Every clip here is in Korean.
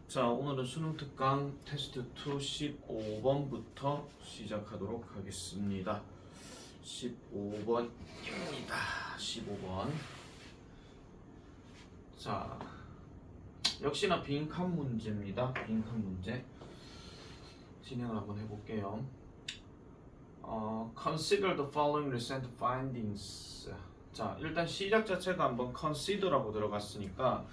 자, 오늘은 수능 특강 테스트 2 15번부터 시작하도록 하겠습니다. 15번입니다. 15번. 자, 역시나 빈칸 문제입니다. 빈칸 문제. 진행을 한번 해볼게요. Consider the following recent findings. 자, 일단 시작 자체가 한번 consider라고 들어갔으니까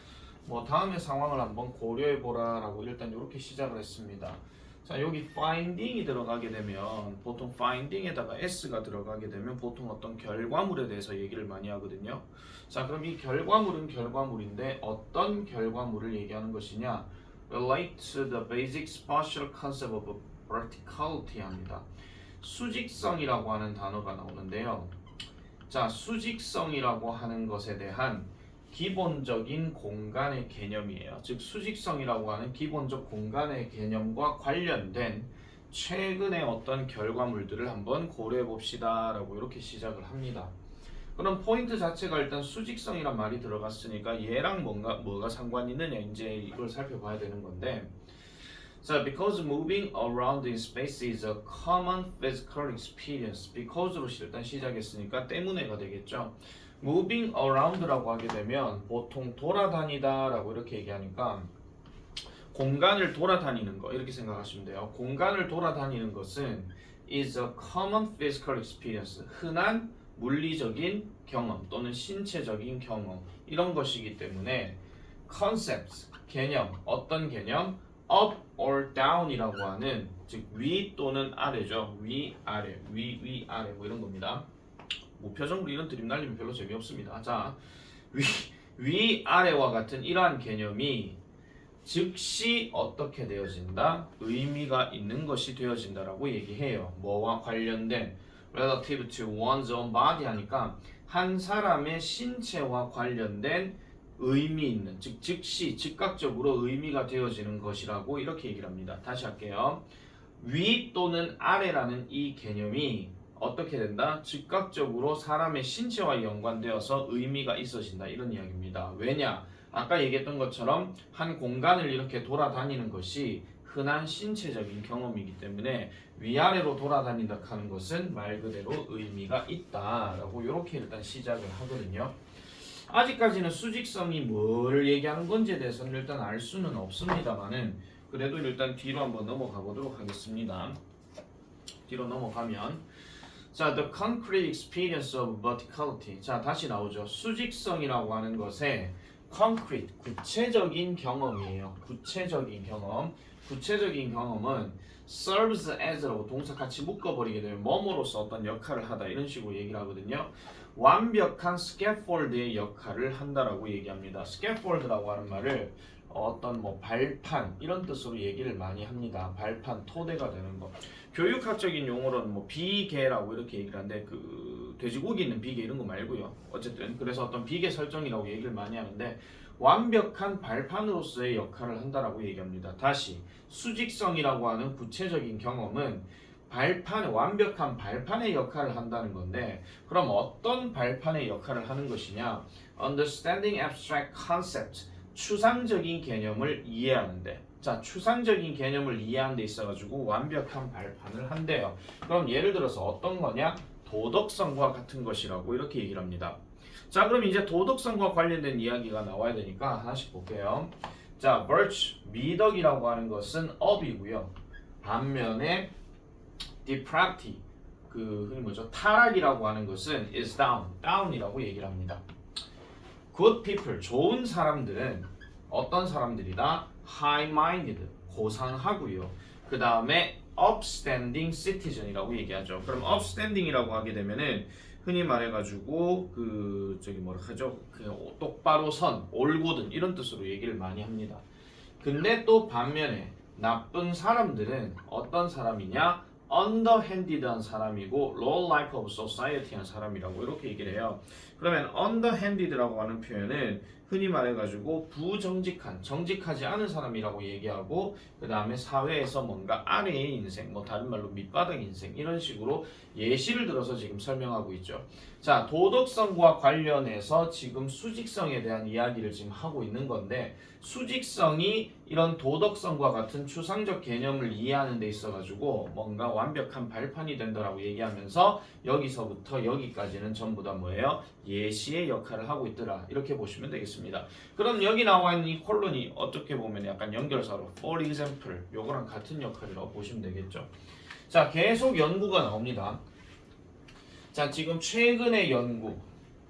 뭐 다음의 상황을 한번 고려해보라 라고 일단 이렇게 시작을 했습니다. 자, 여기 finding이 들어가게 되면 보통 finding에다가 s가 들어가게 되면 보통 어떤 결과물에 대해서 얘기를 많이 하거든요. 자, 그럼 이 결과물은 결과물인데 어떤 결과물을 얘기하는 것이냐? Relate to the basic spatial concept of verticality 합니다. 수직성이라고 하는 단어가 나오는데요. 자, 수직성이라고 하는 것에 대한 기본적인 공간의 개념이에요. 즉 수직성이라고 하는 기본적 공간의 개념과 관련된 최근의 어떤 결과물들을 한번 고려해 봅시다 라고 이렇게 시작을 합니다. 그럼 포인트 자체가 일단 수직성이란 말이 들어갔으니까 얘랑 뭐가 상관이 있느냐 이제 이걸 살펴봐야 되는 건데, 자, because moving around in space is a common physical experience. because로 일단 시작했으니까 때문에가 되겠죠. moving around라고 하게 되면 보통 돌아다니다 라고 이렇게 얘기하니까 공간을 돌아다니는 거 이렇게 생각하시면 돼요. 공간을 돌아다니는 것은 is a common physical experience. 흔한 물리적인 경험 또는 신체적인 경험 이런 것이기 때문에 concepts, 개념, 어떤 개념? up or down이라고 하는 즉 위 또는 아래죠. 위, 아래, 위, 아래 뭐 이런 겁니다. 무표정으로 이런 드림 날리면 별로 재미없습니다. 자, 위, 아래와 같은 이러한 개념이 즉시 어떻게 되어진다? 의미가 있는 것이 되어진다라고 얘기해요. 뭐와 관련된 relative to one's own body 하니까 한 사람의 신체와 관련된 의미 있는, 즉 즉시 즉각적으로 의미가 되어지는 것이라고 이렇게 얘기를 합니다. 다시 할게요. 위 또는 아래라는 이 개념이 어떻게 된다? 즉각적으로 사람의 신체와 연관되어서 의미가 있어진다 이런 이야기입니다. 왜냐? 아까 얘기했던 것처럼 한 공간을 이렇게 돌아다니는 것이 흔한 신체적인 경험이기 때문에 위아래로 돌아다닌다 하는 것은 말 그대로 의미가 있다라고 이렇게 일단 시작을 하거든요. 아직까지는 수직성이 뭘 얘기하는 건지에 대해서는 일단 알 수는 없습니다만은 그래도 일단 뒤로 한번 넘어가 보도록 하겠습니다. 뒤로 넘어가면 자, the concrete experience of verticality. 자, 다시 나오죠. 수직성이라고 하는 것에 concrete, 구체적인 경험이에요. 구체적인 경험. 구체적인 경험은 serves as라고 동사 같이 묶어버리게 되면 뭐뭐로서 어떤 역할을 하다 이런 식으로 얘기를 하거든요. 완벽한 scaffold의 역할을 한다라고 얘기합니다. scaffold라고 하는 말을 어떤 뭐 발판 이런 뜻으로 얘기를 많이 합니다. 발판, 토대가 되는 거. 교육학적인 용어로는 뭐 비계라고 이렇게 얘기를 하는데 그 돼지고기 있는 비계 이런 거 말고요. 어쨌든 그래서 어떤 비계 설정이라고 얘기를 많이 하는데 완벽한 발판으로서의 역할을 한다라고 얘기합니다. 다시 수직성이라고 하는 구체적인 경험은 발판, 완벽한 발판의 역할을 한다는 건데 그럼 어떤 발판의 역할을 하는 것이냐? Understanding abstract concept, 추상적인 개념을 이해하는데, 자, 추상적인 개념을 이해하는 데 있어가지고 완벽한 발판을 한대요. 그럼 예를 들어서 어떤 거냐? 도덕성과 같은 것이라고 이렇게 얘기를 합니다. 자, 그럼 이제 도덕성과 관련된 이야기가 나와야 되니까 하나씩 볼게요. 자, virtue, 미덕이라고 하는 것은 up이고요. 반면에 depravity, 그 흔히 뭐죠? 타락이라고 하는 것은 is down, down이라고 얘기를 합니다. good people, 좋은 사람들은 어떤 사람들이다? high-minded, 고상하고요. 그 다음에 upstanding citizen이라고 얘기하죠. 그럼 upstanding이라고 하게 되면은 흔히 말해가지고 그 저기 뭐라 하죠? 그 똑바로 선, 올곧은 이런 뜻으로 얘기를 많이 합니다. 근데 또 반면에 나쁜 사람들은 어떤 사람이냐? underhanded한 사람이고 low life of society한 사람이라고 이렇게 얘기를 해요. 그러면 underhanded라고 하는 표현은 흔히 말해가지고 부정직한, 정직하지 않은 사람이라고 얘기하고 그 다음에 사회에서 뭔가 아래의 인생, 뭐 다른 말로 밑바닥 인생 이런 식으로 예시를 들어서 지금 설명하고 있죠. 자, 도덕성과 관련해서 지금 수직성에 대한 이야기를 지금 하고 있는 건데 수직성이 이런 도덕성과 같은 추상적 개념을 이해하는 데 있어가지고 뭔가 완벽한 발판이 된다라고 얘기하면서 여기서부터 여기까지는 전부 다 뭐예요? 예시의 역할을 하고 있더라. 이렇게 보시면 되겠습니다. 그럼 여기 나와 있는 이 콜론이 어떻게 보면 약간 연결사로 for example 요거랑 같은 역할이라고 보시면 되겠죠. 자, 계속 연구가 나옵니다. 자, 지금 최근의 연구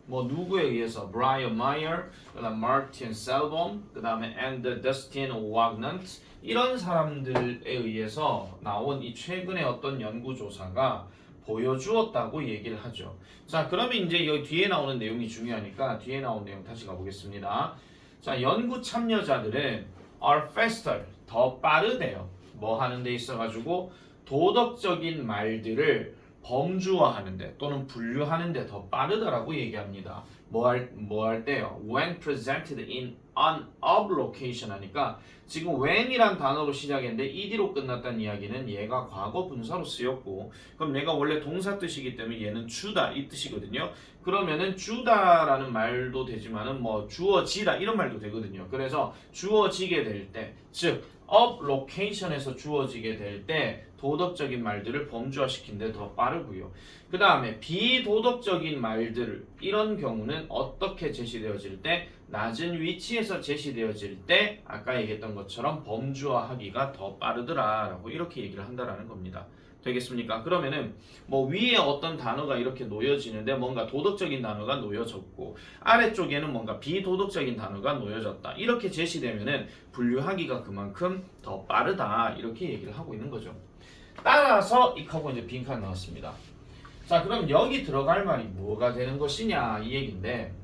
뭐 누구에 의해서 브라이언 마이어, 그다음 마르틴 셀범, 그다음에 앤드 더스틴 와그넌트 이런 사람들에 의해서 나온 이 최근의 어떤 연구 조사가 보여주었다고 얘기를 하죠. 자, 그러면 이제 여기 뒤에 나오는 내용이 중요하니까 뒤에 나온 내용 다시 가보겠습니다. 자, 연구 참여자들은 are faster 더 빠르대요. 뭐 하는 데 있어가지고 도덕적인 말들을 범주화하는데 또는 분류하는데 더 빠르다라고 얘기합니다. 뭐 할 때요? When presented in an of location 하니까 지금 when이란 단어로 시작했는데 ed로 끝났다는 이야기는 얘가 과거 분사로 쓰였고 그럼 얘가 원래 동사 뜻이기 때문에 얘는 주다 이 뜻이거든요. 그러면은 주다라는 말도 되지만은 뭐 주어지다 이런 말도 되거든요. 그래서 주어지게 될 때, 즉 of location에서 주어지게 될 때 도덕적인 말들을 범주화시키는데 더 빠르고요. 그 다음에 비도덕적인 말들 이런 경우는 어떻게 제시되어질 때 낮은 위치에서 제시되어질 때 아까 얘기했던 것처럼 범주화하기가 더 빠르더라라고 이렇게 얘기를 한다라는 겁니다. 되겠습니까? 그러면은 뭐 위에 어떤 단어가 이렇게 놓여지는데 뭔가 도덕적인 단어가 놓여졌고 아래쪽에는 뭔가 비도덕적인 단어가 놓여졌다. 이렇게 제시되면은 분류하기가 그만큼 더 빠르다. 이렇게 얘기를 하고 있는 거죠. 따라서 이하고 이제 빈칸 나왔습니다. 자, 그럼 여기 들어갈 말이 뭐가 되는 것이냐 이 얘기인데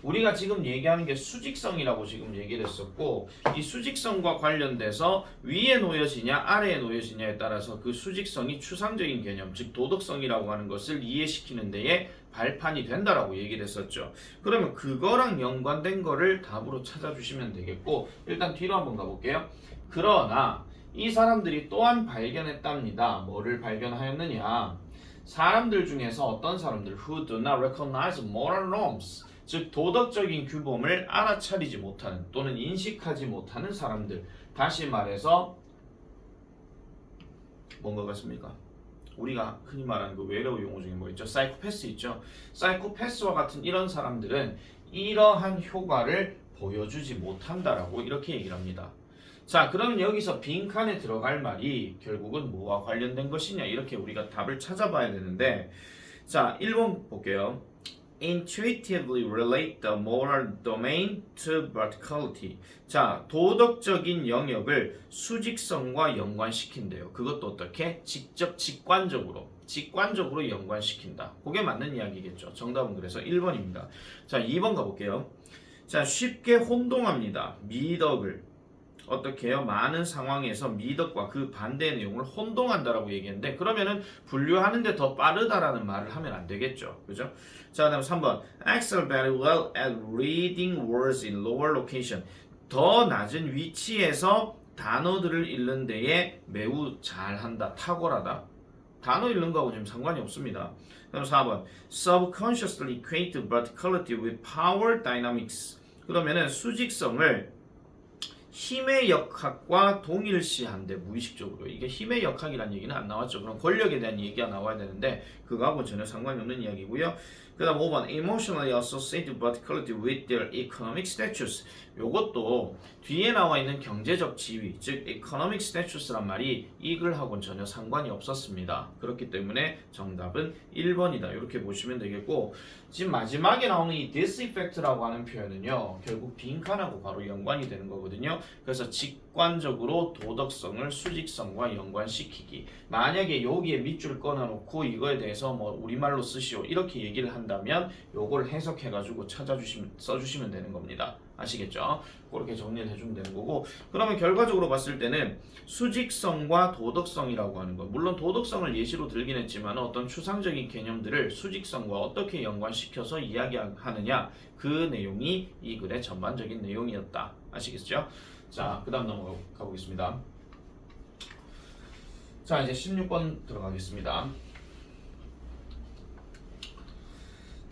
우리가 지금 얘기하는 게 수직성이라고 지금 얘기를 했었고 이 수직성과 관련돼서 위에 놓여지냐 아래에 놓여지냐에 따라서 그 수직성이 추상적인 개념 즉 도덕성이라고 하는 것을 이해시키는 데에 발판이 된다라고 얘기를 했었죠. 그러면 그거랑 연관된 거를 답으로 찾아주시면 되겠고 일단 뒤로 한번 가볼게요. 그러나 이 사람들이 또한 발견했답니다. 뭐를 발견하였느냐? 사람들 중에서 어떤 사람들 who do not recognize moral norms 즉 도덕적인 규범을 알아차리지 못하는 또는 인식하지 못하는 사람들 다시 말해서 뭔가 같습니까? 우리가 흔히 말하는 그 외래어 용어 중에 뭐 있죠? 사이코패스 있죠? 사이코패스와 같은 이런 사람들은 이러한 효과를 보여주지 못한다라고 이렇게 얘기를 합니다. 자, 그럼 여기서 빈칸에 들어갈 말이 결국은 뭐와 관련된 것이냐 이렇게 우리가 답을 찾아봐야 되는데 자, 1번 볼게요. Intuitively relate the moral domain to verticality. 자, 도덕적인 영역을 수직성과 연관시킨대요. 그것도 어떻게? 직접 직관적으로 연관시킨다. 그게 맞는 이야기겠죠. 정답은 그래서 1번입니다. 자, 2번 가볼게요. 자, 쉽게 혼동합니다. 미덕을 어떻게 해요? 많은 상황에서 미덕과 그 반대의 내용을 혼동한다라고 얘기했는데 그러면은 분류하는데 더 빠르다라는 말을 하면 안 되겠죠. 그죠? 자, 그다음 3번. Excel very well at reading words in lower location. 더 낮은 위치에서 단어들을 읽는 데에 매우 잘한다. 탁월하다. 단어 읽는 거하고 지금 상관이 없습니다. 그다음 4번. Subconsciously equate verticality with power dynamics. 그러면은 수직성을 힘의 역학과 동일시한데 무의식적으로 이게 힘의 역학이라는 얘기는 안 나왔죠. 그럼 권력에 대한 얘기가 나와야 되는데 그거하고 전혀 상관이 없는 이야기고요. 그 다음 5번 Emotionally associated verticality with their economic status. 요것도 뒤에 나와 있는 경제적 지위 즉 economic status란 말이 이글하고는 전혀 상관이 없었습니다. 그렇기 때문에 정답은 1번이다. 이렇게 보시면 되겠고 지금 마지막에 나오는 이 this effect라고 하는 표현은요 결국 빈칸하고 바로 연관이 되는 거거든요. 그래서 직관적으로 도덕성을 수직성과 연관시키기. 만약에 여기에 밑줄 꺼내놓고 이거에 대해서 뭐 우리말로 쓰시오 이렇게 얘기를 한다면 요걸 해석해가지고 써주시면 되는 겁니다. 아시겠죠? 그렇게 정리를 해주면 되는 거고 그러면 결과적으로 봤을 때는 수직성과 도덕성이라고 하는 거 물론 도덕성을 예시로 들긴 했지만 어떤 추상적인 개념들을 수직성과 어떻게 연관시켜서 이야기하느냐 그 내용이 이 글의 전반적인 내용이었다. 아시겠죠? 자, 그 다음 넘어가 보겠습니다. 자, 이제 16번 들어가겠습니다.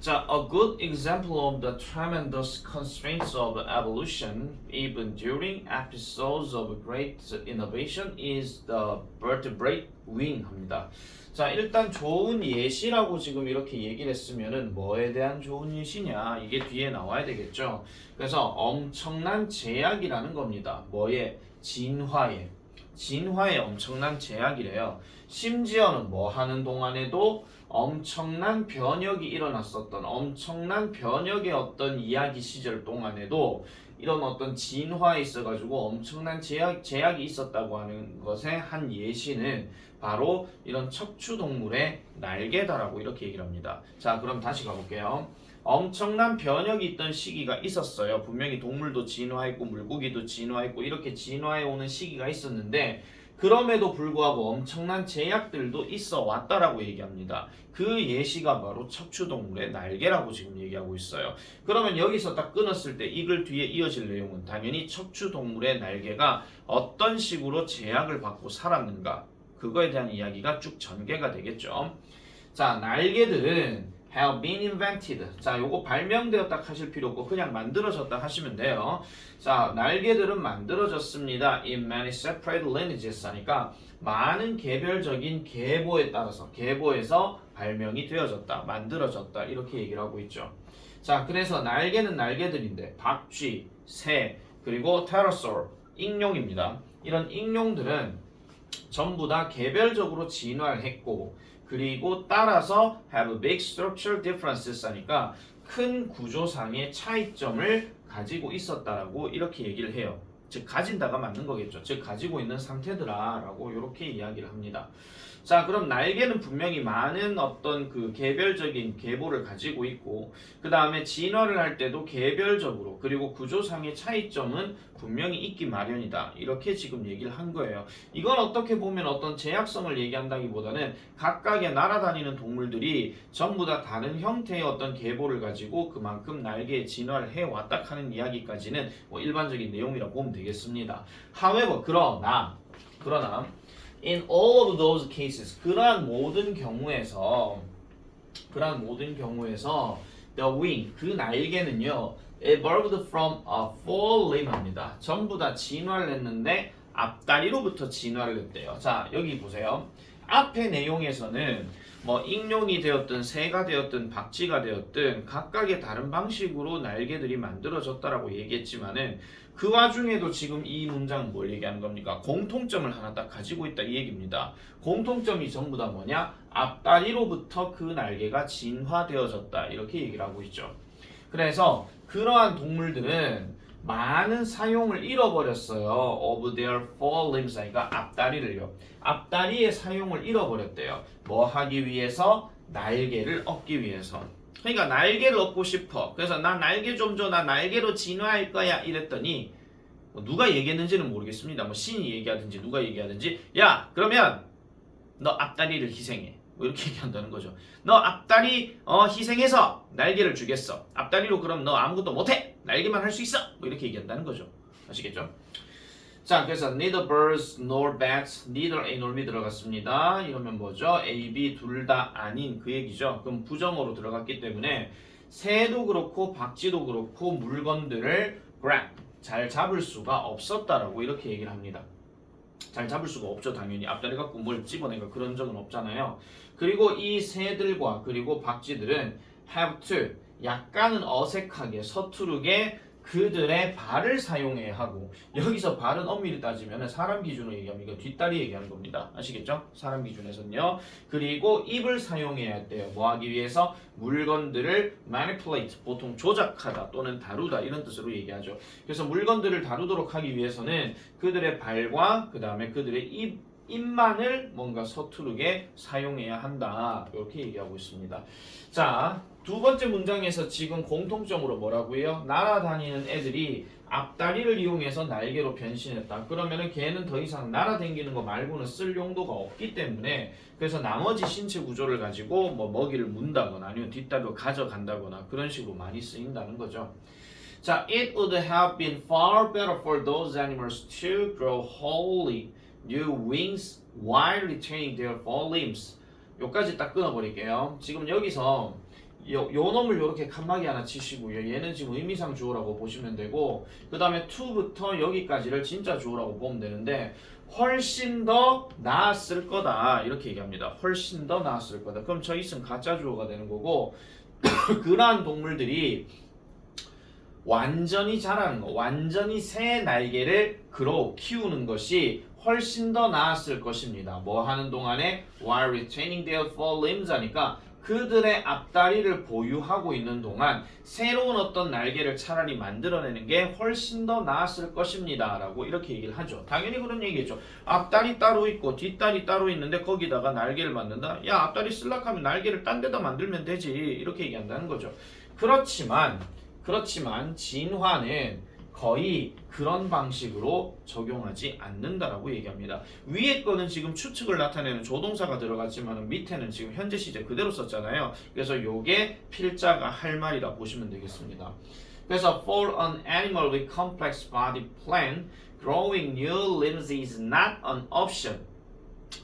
자, a good example of the tremendous constraints of evolution, even during episodes of great innovation, is the vertebrate wing 합니다. 자, 일단 좋은 예시라고 지금 이렇게 얘기를 했으면은 뭐에 대한 좋은 예시냐? 이게 뒤에 나와야 되겠죠. 그래서 엄청난 제약이라는 겁니다. 뭐에? 진화에. 진화에 엄청난 제약이래요. 심지어는 뭐 하는 동안에도 엄청난 변혁이 일어났었던 엄청난 변혁의 어떤 이야기 시절 동안에도 이런 어떤 진화에 있어가지고 엄청난 제약이 있었다고 하는 것의 한 예시는 바로 이런 척추동물의 날개다라고 이렇게 얘기를 합니다. 자, 그럼 다시 가볼게요. 엄청난 변혁이 있던 시기가 있었어요. 분명히 동물도 진화했고 물고기도 진화했고 이렇게 진화해 오는 시기가 있었는데 그럼에도 불구하고 엄청난 제약들도 있어 왔다라고 얘기합니다. 그 예시가 바로 척추동물의 날개라고 지금 얘기하고 있어요. 그러면 여기서 딱 끊었을 때 이 글 뒤에 이어질 내용은 당연히 척추동물의 날개가 어떤 식으로 제약을 받고 살았는가 그거에 대한 이야기가 쭉 전개가 되겠죠. 자, 날개들은 have been invented. 자, 요거 발명되었다 하실 필요 없고 그냥 만들어졌다 하시면 돼요. 자, 날개들은 만들어졌습니다. in many separate lineages 하니까 많은 개별적인 계보에 따라서 계보에서 발명이 되어졌다, 만들어졌다 이렇게 얘기를 하고 있죠. 자, 그래서 날개는 날개들인데 박쥐, 새, 그리고 pterosaur, 익룡입니다. 이런 익룡들은 전부 다 개별적으로 진화를 했고 그리고 따라서 have big structural differences 하니까 큰 구조상의 차이점을 가지고 있었다라고 이렇게 얘기를 해요. 즉 가진다가 맞는 거겠죠. 즉 가지고 있는 상태더라라고 이렇게 이야기를 합니다. 자, 그럼 날개는 분명히 많은 어떤 그 개별적인 계보를 가지고 있고 그 다음에 진화를 할 때도 개별적으로 그리고 구조상의 차이점은 분명히 있기 마련이다. 이렇게 지금 얘기를 한 거예요. 이건 어떻게 보면 어떤 제약성을 얘기한다기보다는 각각의 날아다니는 동물들이 전부 다 다른 형태의 어떤 계보를 가지고 그만큼 날개의 진화를 해왔다 하는 이야기까지는 뭐 일반적인 내용이라고 보면 되겠습니다. However, 그러나 in all of those cases 그러한 모든 경우에서 the wing 그 날개는요 evolved from a forelimb 합니다. 전부 다 진화를 했는데 앞다리로부터 진화를 했대요. 자, 여기 보세요. 앞의 내용에서는 뭐 익룡이 되었든 새가 되었든 박쥐가 되었든 각각의 다른 방식으로 날개들이 만들어졌다라고 얘기했지만은 그 와중에도 지금 이 문장은 뭘 얘기하는 겁니까? 공통점을 하나 딱 가지고 있다 이 얘기입니다. 공통점이 전부 다 뭐냐? 앞다리로부터 그 날개가 진화되어졌다 이렇게 얘기를 하고 있죠. 그래서 그러한 동물들은 많은 사용을 잃어버렸어요. of their forelimbs, 그러니까 앞다리를요. 앞다리의 사용을 잃어버렸대요. 뭐 하기 위해서? 날개를 얻기 위해서. 그러니까 날개를 얻고 싶어. 그래서 나 날개 좀 줘. 나 날개로 진화할 거야. 이랬더니 누가 얘기했는지는 모르겠습니다. 뭐 신이 얘기하든지 누가 얘기하든지 야, 그러면 너 앞다리를 희생해. 뭐 이렇게 얘기한다는 거죠. 너 앞다리 희생해서 날개를 주겠어. 앞다리로 그럼 너 아무것도 못해. 날개만 할 수 있어. 뭐 이렇게 얘기한다는 거죠. 아시겠죠? 자, 그래서 neither birds nor bats, neither A nor B 들어갔습니다. 이러면 뭐죠? A, B 둘 다 아닌 그 얘기죠. 그럼 부정어로 들어갔기 때문에 새도 그렇고 박쥐도 그렇고 물건들을 grab, 잘 잡을 수가 없었다라고 이렇게 얘기를 합니다. 잘 잡을 수가 없죠. 당연히 앞다리 갖고 뭘 집어내가 그런 적은 없잖아요. 그리고 이 새들과 그리고 박쥐들은 have to 약간은 어색하게 서투르게 그들의 발을 사용해야 하고 여기서 발은 엄밀히 따지면 사람 기준으로 얘기하면 이거 뒷다리 얘기하는 겁니다. 아시겠죠? 사람 기준에서는요. 그리고 입을 사용해야 돼요. 뭐 하기 위해서? 물건들을 manipulate, 보통 조작하다 또는 다루다 이런 뜻으로 얘기하죠. 그래서 물건들을 다루도록 하기 위해서는 그들의 발과 그 다음에 그들의 입만을 뭔가 서투르게 사용해야 한다. 이렇게 얘기하고 있습니다. 자, 두 번째 문장에서 지금 공통점으로 뭐라고요? 날아다니는 애들이 앞다리를 이용해서 날개로 변신했다. 그러면은 걔는 더 이상 날아다니는 거 말고는 쓸 용도가 없기 때문에 그래서 나머지 신체 구조를 가지고 뭐 먹이를 문다거나 아니면 뒷다리로 가져간다거나 그런 식으로 많이 쓰인다는 거죠. 자, it would have been far better for those animals to grow wholly new wings while retaining their four limbs. 요까지 딱 끊어버릴게요. 지금 여기서 요 놈을 요렇게 칸막이 하나 치시고요. 얘는 지금 의미상 주어라고 보시면 되고 그 다음에 to부터 여기까지를 진짜 주어라고 보면 되는데 훨씬 더 나았을 거다 이렇게 얘기합니다. 훨씬 더 나았을 거다. 그럼 저 있으면 가짜 주어가 되는 거고 그러한 동물들이 완전히 자라는 거, 완전히 새 날개를 키우는 것이 훨씬 더 나았을 것입니다. 뭐 하는 동안에 while retaining their four limbs 하니까 그들의 앞다리를 보유하고 있는 동안 새로운 어떤 날개를 차라리 만들어내는 게 훨씬 더 나았을 것입니다. 라고 이렇게 얘기를 하죠. 당연히 그런 얘기겠죠. 앞다리 따로 있고 뒷다리 따로 있는데 거기다가 날개를 만든다? 야, 앞다리 쓸락하면 날개를 딴 데다 만들면 되지. 이렇게 얘기한다는 거죠. 그렇지만 진화는 거의 그런 방식으로 적용하지 않는다라고 얘기합니다. 위에 거는 지금 추측을 나타내는 조동사가 들어갔지만 밑에는 지금 현재 시제 그대로 썼잖아요. 그래서 요게 필자가 할 말이라 보시면 되겠습니다. 그래서 for an animal with complex body plan, growing new limbs is not an option.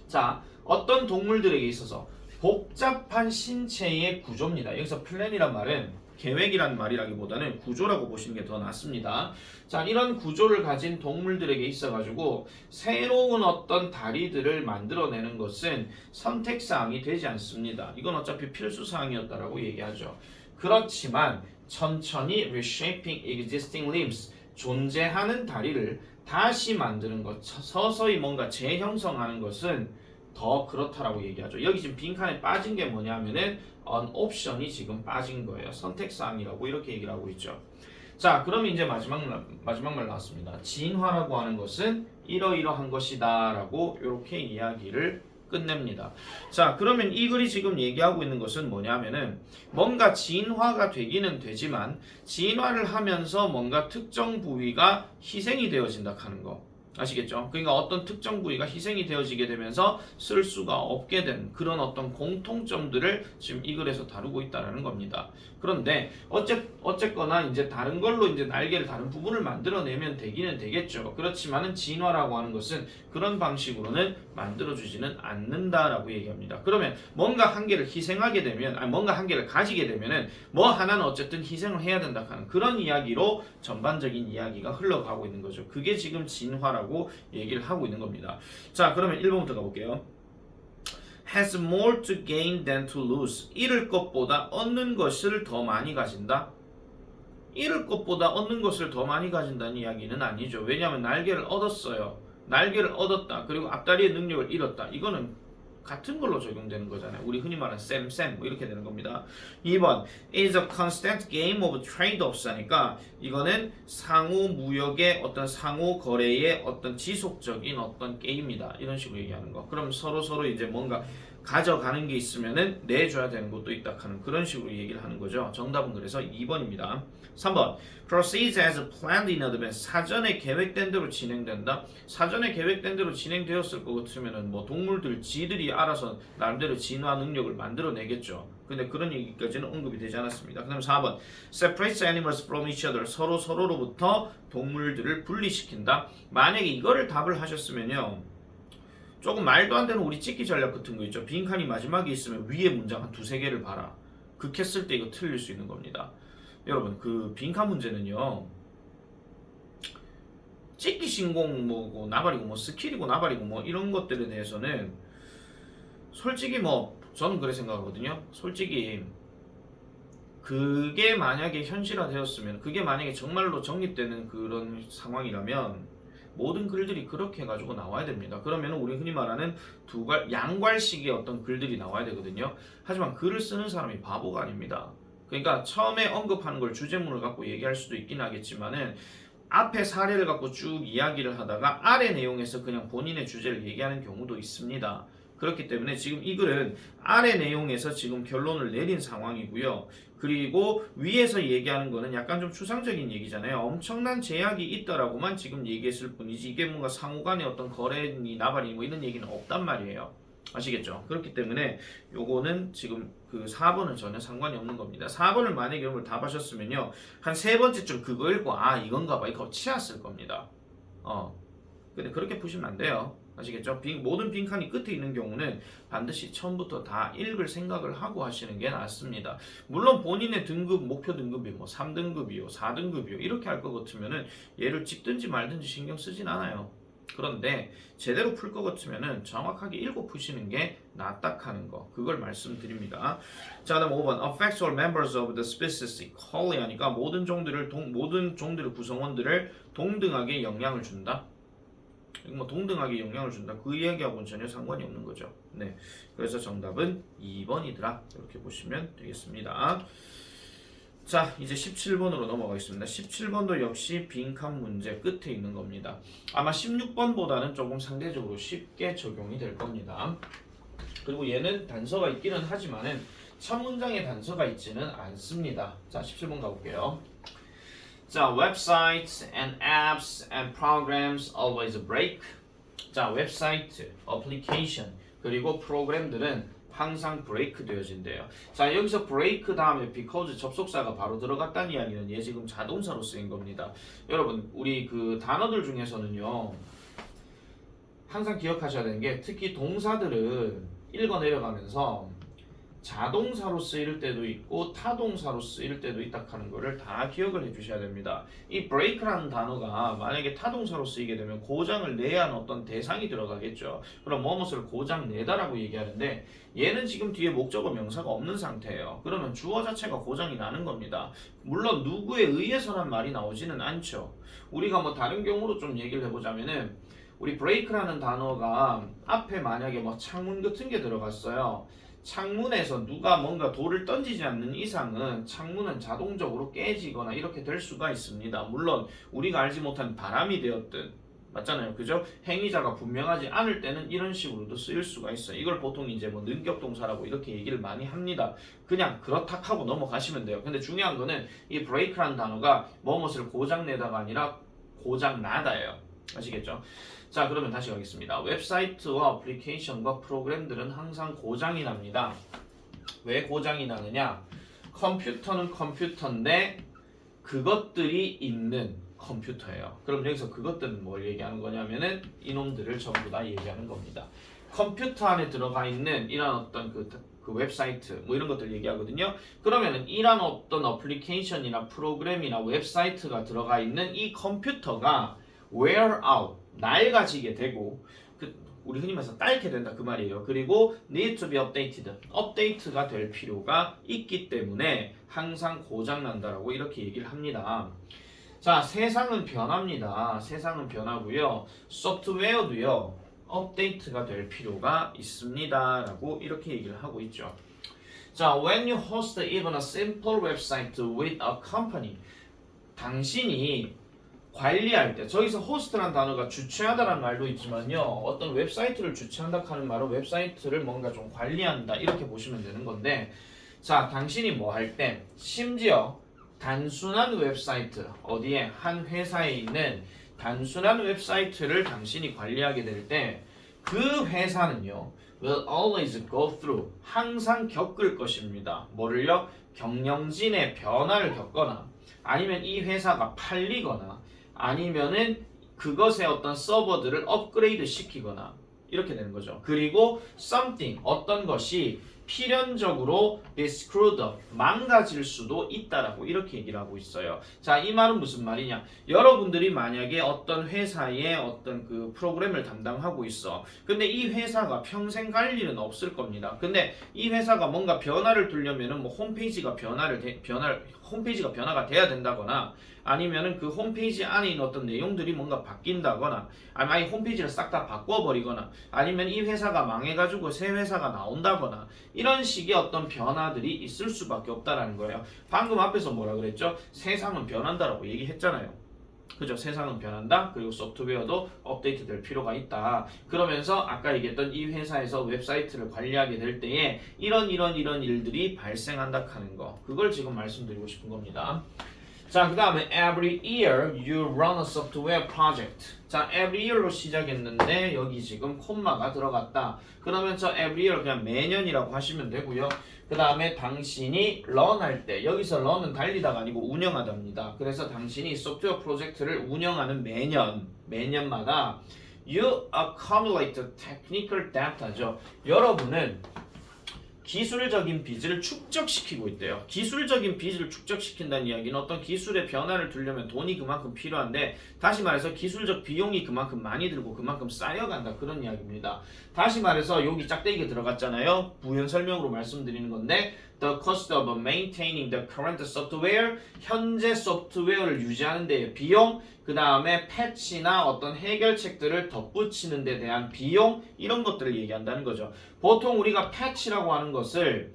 자, 어떤 동물들에게 있어서 복잡한 신체의 구조입니다. 여기서 플랜이란 말은 계획이란 말이라기보다는 구조라고 보시는 게 더 낫습니다. 자, 이런 구조를 가진 동물들에게 있어가지고 새로운 어떤 다리들을 만들어내는 것은 선택사항이 되지 않습니다. 이건 어차피 필수사항이었다라고 얘기하죠. 그렇지만 천천히 reshaping existing limbs, 존재하는 다리를 다시 만드는 것, 서서히 뭔가 재형성하는 것은 더 그렇다라고 얘기하죠. 여기 지금 빈칸에 빠진 게 뭐냐면은 an option이 지금 빠진 거예요. 선택사항이라고 이렇게 얘기를 하고 있죠. 자, 그러면 이제 마지막 말 나왔습니다. 진화라고 하는 것은 이러이러한 것이다 라고 이렇게 이야기를 끝냅니다. 자, 그러면 이 글이 지금 얘기하고 있는 것은 뭐냐면은 뭔가 진화가 되기는 되지만 진화를 하면서 뭔가 특정 부위가 희생이 되어진다 하는 거. 아시겠죠? 그러니까 어떤 특정 부위가 희생이 되어지게 되면서 쓸 수가 없게 된 그런 어떤 공통점들을 지금 이 글에서 다루고 있다는 겁니다. 그런데 어쨌거나 이제 다른 걸로 이제 날개를 다른 부분을 만들어내면 되기는 되겠죠. 그렇지만은 진화라고 하는 것은 그런 방식으로는 만들어주지는 않는다라고 얘기합니다. 그러면 뭔가 한 개를 희생하게 되면, 뭔가 한 개를 가지게 되면은 뭐 하나는 어쨌든 희생을 해야 된다 하는 그런 이야기로 전반적인 이야기가 흘러가고 있는 거죠. 그게 지금 진화라고 얘기를 하고 있는 겁니다. 자, 그러면 1번부터 가볼게요. has more to gain than to lose. 잃을 것보다 얻는 것을 더 많이 가진다. 잃을 것보다 얻는 것을 더 많이 가진다는 이야기는 아니죠. 왜냐하면 날개를 얻었어요. 날개를 얻었다. 그리고 앞다리의 능력을 잃었다. 이거는 같은 걸로 적용되는 거잖아요. 우리 흔히 말하는 쌤 뭐 이렇게 되는 겁니다. 2번 is a constant game of trade-offs 하니까 이거는 상호 무역의 어떤 상호 거래의 어떤 지속적인 어떤 게임이다. 이런 식으로 얘기하는 거. 그럼 서로 이제 뭔가 가져가는 게 있으면은 내줘야 되는 것도 있다 하는 그런 식으로 얘기를 하는 거죠. 정답은 그래서 2번입니다. 3번 proceeds as planned in advance. 사전에 계획된 대로 진행된다. 사전에 계획된 대로 진행되었을 것 같으면은 뭐 동물들 지들이 알아서 나름대로 진화 능력을 만들어내겠죠. 근데 그런 얘기까지는 언급이 되지 않았습니다. 그 다음 4번 separates animals from each other. 서로로부터 동물들을 분리시킨다. 만약에 이거를 답을 하셨으면요, 조금 말도 안 되는 우리 찍기 전략 같은 거 있죠. 빈칸이 마지막에 있으면 위에 문장 한 두세 개를 봐라. 극했을 때 이거 틀릴 수 있는 겁니다. 여러분, 그 빈칸 문제는요, 찍기 신공 뭐고 나발이고 뭐 스킬이고 나발이고 뭐 이런 것들에 대해서는 솔직히 뭐 저는 그렇게 생각하거든요. 솔직히 그게 만약에 현실화되었으면, 그게 만약에 정말로 정립되는 그런 상황이라면 모든 글들이 그렇게 해가지고 나와야 됩니다. 그러면 우리 흔히 말하는 양괄식의 어떤 글들이 나와야 되거든요. 하지만 글을 쓰는 사람이 바보가 아닙니다. 그러니까 처음에 언급하는 걸 주제문을 갖고 얘기할 수도 있긴 하겠지만은 앞에 사례를 갖고 쭉 이야기를 하다가 아래 내용에서 그냥 본인의 주제를 얘기하는 경우도 있습니다. 그렇기 때문에 지금 이 글은 아래 내용에서 지금 결론을 내린 상황이고요. 그리고 위에서 얘기하는 거는 약간 좀 추상적인 얘기잖아요. 엄청난 제약이 있다라고만 지금 얘기했을 뿐이지 이게 뭔가 상호간의 어떤 거래니 나발이 뭐 이런 얘기는 없단 말이에요. 아시겠죠? 그렇기 때문에 요거는 지금 그 4번은 전혀 상관이 없는 겁니다. 4번을 만약에 여러분 답하셨으면요. 한 세 번째쯤 그거 읽고 아 이건가 봐 이거 치았을 겁니다. 근데 그렇게 푸시면 안 돼요. 아시겠죠? 모든 빈칸이 끝에 있는 경우는 반드시 처음부터 다 읽을 생각을 하고 하시는 게 낫습니다. 물론 본인의 등급, 목표 등급이 뭐 3등급이요, 4등급이요 이렇게 할 것 같으면은 얘를 찍든지 말든지 신경 쓰진 않아요. 그런데 제대로 풀 것 같으면은 정확하게 읽고 푸시는 게 낫다 하는 거 그걸 말씀드립니다. 자, 다음 5번 affects all members of the species equally 하니까 모든 종들의 구성원들을 동등하게 영향을 준다. 뭐 동등하게 영향을 준다. 그 이야기하고는 전혀 상관이 없는 거죠. 네, 그래서 정답은 2번이더라. 이렇게 보시면 되겠습니다. 자, 이제 17번으로 넘어가겠습니다. 17번도 역시 빈칸 문제 끝에 있는 겁니다. 아마 16번보다는 조금 상대적으로 쉽게 적용이 될 겁니다. 그리고 얘는 단서가 있기는 하지만은 첫 문장에 단서가 있지는 않습니다. 자, 17번 가볼게요. 자, websites and apps and programs always break. 자, 웹사이트, 어플리케이션, 그리고 프로그램들은 항상 브레이크 되어진대요. 자, 여기서 브레이크 다음에 because 접속사가 바로 들어갔다는 이야기는 얘 지금 자동사로 쓰인 겁니다. 여러분, 우리 그 단어들 중에서는요, 항상 기억하셔야 되는 게 특히 동사들은 읽어 내려가면서 자동사로 쓰일 때도 있고 타동사로 쓰일 때도 있다 하는 거를 다 기억을 해주셔야 됩니다. 이 break라는 단어가 만약에 타동사로 쓰이게 되면 고장을 내야 하는 어떤 대상이 들어가겠죠. 그럼 무엇을 고장 내다라고 얘기하는데 얘는 지금 뒤에 목적어 명사가 없는 상태예요. 그러면 주어 자체가 고장이 나는 겁니다. 물론 누구에 의해서란 말이 나오지는 않죠. 우리가 뭐 다른 경우로 좀 얘기를 해보자면은 우리 break라는 단어가 앞에 만약에 뭐 창문 같은 게 들어갔어요. 창문에서 누가 뭔가 돌을 던지지 않는 이상은 창문은 자동적으로 깨지거나 이렇게 될 수가 있습니다. 물론 우리가 알지 못한 바람이 되었든 맞잖아요. 그죠? 행위자가 분명하지 않을 때는 이런 식으로도 쓰일 수가 있어요. 이걸 보통 이제 뭐 능격동사라고 이렇게 얘기를 많이 합니다. 그냥 그렇다 하고 넘어가시면 돼요. 근데 중요한 거는 이 break라는 단어가 뭐뭇을 고장내다가 아니라 고장나다예요. 아시겠죠? 자, 그러면 다시 가겠습니다. 웹사이트와 어플리케이션과 프로그램들은 항상 고장이 납니다. 왜 고장이 나느냐? 컴퓨터는 컴퓨터인데 그것들이 있는 컴퓨터예요. 그럼 여기서 그것들은 뭘 얘기하는 거냐면은 이놈들을 전부 다 얘기하는 겁니다. 컴퓨터 안에 들어가 있는 이런 어떤 그 웹사이트 뭐 이런 것들 얘기하거든요. 그러면은 이런 어떤 어플리케이션이나 프로그램이나 웹사이트가 들어가 있는 이 컴퓨터가 wear out 낡아지게 되고 우리 흔히 말해서 닳게 된다 그 말이에요. 그리고 need to be updated 업데이트가 될 필요가 있기 때문에 항상 고장난다라고 이렇게 얘기를 합니다. 자, 세상은 변합니다. 세상은 변하고요. 소프트웨어도요. 업데이트가 될 필요가 있습니다. 라고 이렇게 얘기를 하고 있죠. 자, when you host even a simple website with a company 당신이 관리할 때 저기서 호스트라는 단어가 주최하다라는 말도 있지만요. 어떤 웹사이트를 주최한다 하는 말은 웹사이트를 뭔가 좀 관리한다 이렇게 보시면 되는 건데 자, 당신이 뭐 할 때 심지어 단순한 웹사이트 어디에 한 회사에 있는 단순한 웹사이트를 당신이 관리하게 될 때 그 회사는요 will always go through 항상 겪을 것입니다. 뭐를요? 경영진의 변화를 겪거나 아니면 이 회사가 팔리거나 아니면은 그것의 어떤 서버들을 업그레이드 시키거나 이렇게 되는 거죠. 그리고 something 어떤 것이 필연적으로 be screwed up 망가질 수도 있다라고 이렇게 얘기를 하고 있어요. 자, 이 말은 무슨 말이냐? 여러분들이 만약에 어떤 회사의 어떤 그 프로그램을 담당하고 있어. 근데 이 회사가 평생 갈 일은 없을 겁니다. 근데 이 회사가 뭔가 변화를 두려면은 뭐 홈페이지가 변화가 돼야 된다거나 아니면은 그 홈페이지 안에 있는 어떤 내용들이 뭔가 바뀐다거나 아니면 아예 홈페이지를 싹 다 바꿔버리거나 아니면 이 회사가 망해가지고 새 회사가 나온다거나 이런 식의 어떤 변화들이 있을 수밖에 없다라는 거예요. 방금 앞에서 뭐라 그랬죠? 세상은 변한다라고 얘기했잖아요. 그죠? 세상은 변한다. 그리고 소프트웨어도 업데이트 될 필요가 있다. 그러면서 아까 얘기했던 이 회사에서 웹사이트를 관리하게 될 때에 이런 일들이 발생한다 하는 거. 그걸 지금 말씀드리고 싶은 겁니다. 자, 그 다음에 every year you run a software project. 자, every year로 시작했는데 여기 지금 콤마가 들어갔다. 그러면 저 every year 그냥 매년이라고 하시면 되고요. 그 다음에 당신이 run 할 때, 여기서 run은 달리다가 아니고 운영하답니다. 그래서 당신이 소프트웨어 프로젝트를 운영하는 매년마다 you accumulate technical data죠. 여러분은 기술적인 빚을 축적시키고 있대요. 기술적인 빚을 축적시킨다는 이야기는 어떤 기술의 변화를 두려면 돈이 그만큼 필요한데, 다시 말해서 기술적 비용이 그만큼 많이 들고 그만큼 쌓여간다, 그런 이야기입니다. 다시 말해서 여기 짝대기가 들어갔잖아요. 부연 설명으로 말씀드리는 건데 The cost of maintaining the current software, 현재 소프트웨어를 유지하는 데의 비용, 그 다음에 패치나 어떤 해결책들을 덧붙이는 데 대한 비용, 이런 것들을 얘기한다는 거죠. 보통 우리가 패치라고 하는 것을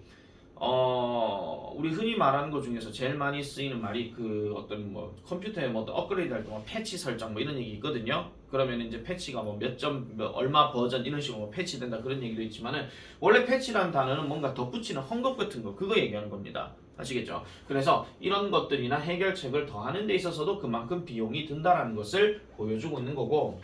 우리 흔히 말하는 것 중에서 제일 많이 쓰이는 말이 그 어떤 뭐 컴퓨터에 뭐 업그레이드 할 때 뭐 패치 설정 뭐 이런 얘기 있거든요. 그러면 이제 패치가 뭐 몇 점 얼마 버전 이런 식으로 뭐 패치된다 그런 얘기도 있지만은, 원래 패치라는 단어는 뭔가 덧붙이는 헝겊 같은 거, 그거 얘기하는 겁니다. 아시겠죠? 그래서 이런 것들이나 해결책을 더하는 데 있어서도 그만큼 비용이 든다라는 것을 보여주고 있는 거고.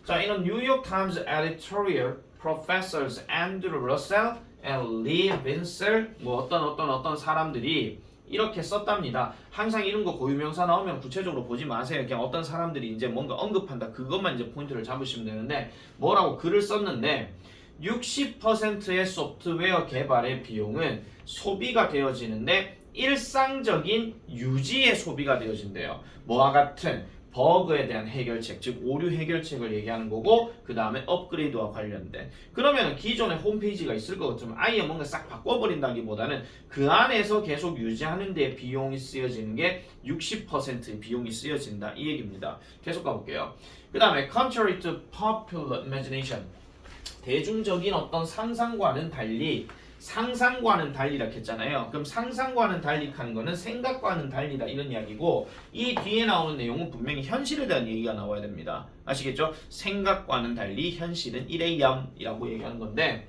자, 이런 뉴욕 타임즈 에디토리얼 프로페서스 앤드루 러셀 and 리 빈셀 뭐 어떤 사람들이 이렇게 썼답니다. 항상 이런 거 고유명사 나오면 구체적으로 보지 마세요. 그냥 어떤 사람들이 이제 뭔가 언급한다, 그것만 이제 포인트를 잡으시면 되는데, 뭐라고 글을 썼는데 60%의 소프트웨어 개발의 비용은 소비가 되어지는데 일상적인 유지의 소비가 되어진대요. 뭐와 같은 버그에 대한 해결책, 즉 오류 해결책을 얘기하는 거고, 그 다음에 업그레이드와 관련된. 그러면 기존에 홈페이지가 있을 것 같으면 아예 뭔가 싹 바꿔버린다기보다는 그 안에서 계속 유지하는 데 비용이 쓰여지는 게 60%의 비용이 쓰여진다, 이 얘기입니다. 계속 가볼게요. 그 다음에 contrary to popular imagination, 대중적인 어떤 상상과는 달리라 했잖아요. 그럼 상상과는 달리 하는 거는 생각과는 달리다, 이런 이야기고, 이 뒤에 나오는 내용은 분명히 현실에 대한 얘기가 나와야 됩니다. 아시겠죠? 생각과는 달리 현실은 1의 0이라고 얘기하는 건데,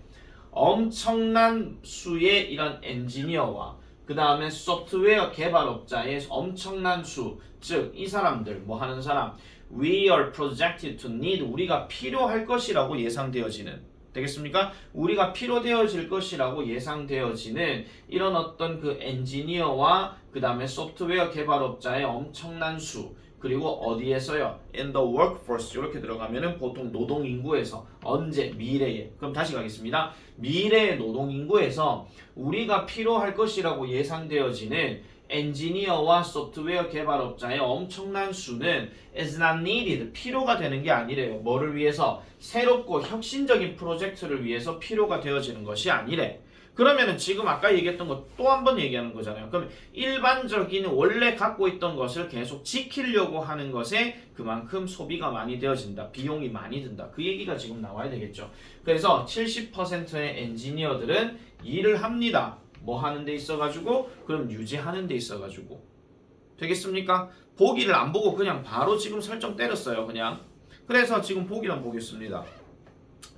엄청난 수의 이런 엔지니어와 그 다음에 소프트웨어 개발업자의 엄청난 수, 즉 이 사람들 뭐 하는 사람, we are projected to need, 우리가 필요할 것이라고 예상되어지는, 되겠습니까? 우리가 필요되어질 것이라고 예상되어지는 이런 어떤 그 엔지니어와 그 다음에 소프트웨어 개발업자의 엄청난 수, 그리고 어디에서요? in the workforce, 이렇게 들어가면은 보통 노동인구에서, 언제? 미래에. 그럼 다시 가겠습니다. 미래의 노동인구에서 우리가 필요할 것이라고 예상되어지는 엔지니어와 소프트웨어 개발업자의 엄청난 수는 is not needed, 필요가 되는 게 아니래요. 뭐를 위해서? 새롭고 혁신적인 프로젝트를 위해서 필요가 되어지는 것이 아니래. 그러면은 지금 아까 얘기했던 거 또 한 번 얘기하는 거잖아요. 그럼 일반적인 원래 갖고 있던 것을 계속 지키려고 하는 것에 그만큼 소비가 많이 되어진다, 비용이 많이 든다, 그 얘기가 지금 나와야 되겠죠. 그래서 70%의 엔지니어들은 일을 합니다. 뭐 하는 데 있어가지고? 그럼 유지하는 데 있어가지고. 되겠습니까? 보기를 안 보고 그냥 바로 지금 설정 때렸어요, 그냥. 그래서 지금 보기를 한번 보겠습니다.